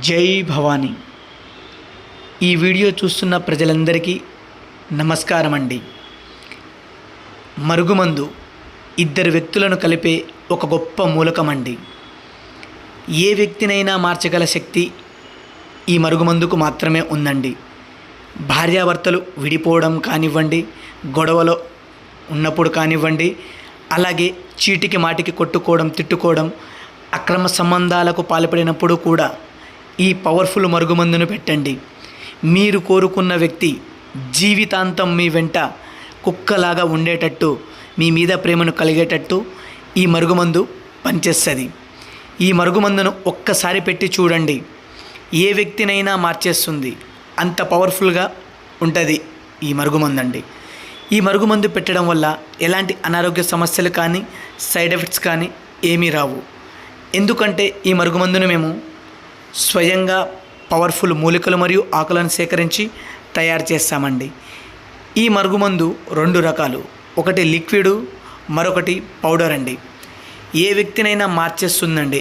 జై భవానీ. ఈ వీడియో చూస్తున్న ప్రజలందరికీ నమస్కారం అండి. మరుగుమందు ఇద్దరు వ్యక్తులను కలిపే ఒక గొప్ప మూలకం అండి. ఏ వ్యక్తినైనా మార్చగల శక్తి ఈ మరుగుమందుకు మాత్రమే ఉందండి. భార్యాభర్తలు విడిపోవడం కానివ్వండి, గొడవలో ఉన్నప్పుడు కానివ్వండి, అలాగే చీటికి మాటికి కొట్టుకోవడం, తిట్టుకోవడం, అక్రమ సంబంధాలకు పాల్పడినప్పుడు కూడా ఈ పవర్ఫుల్ మరుగుమందును పెట్టండి. మీరు కోరుకున్న వ్యక్తి జీవితాంతం మీ వెంట కుక్కలాగా ఉండేటట్టు, మీ మీద ప్రేమను కలిగేటట్టు ఈ మరుగుమందు పనిచేస్తుంది. ఈ మరుగుమందును ఒక్కసారి పెట్టి చూడండి, ఏ వ్యక్తినైనా మార్చేస్తుంది. అంత పవర్ఫుల్గా ఉంటుంది ఈ మరుగుమందు అండి. ఈ మరుగుమందు పెట్టడం వల్ల ఎలాంటి అనారోగ్య సమస్యలు కానీ, సైడ్ ఎఫెక్ట్స్ కానీ ఏమీ రావు. ఎందుకంటే ఈ మరుగుమందును మేము స్వయంగా పవర్ఫుల్ మూలికలు మరియు ఆకులను సేకరించి తయారు చేస్తామండి. ఈ మరుగుమందు 2 రకాలు, ఒకటి లిక్విడ్, మరొకటి పౌడర్ అండి. ఏ వ్యక్తినైనా మార్చేస్తుందండి.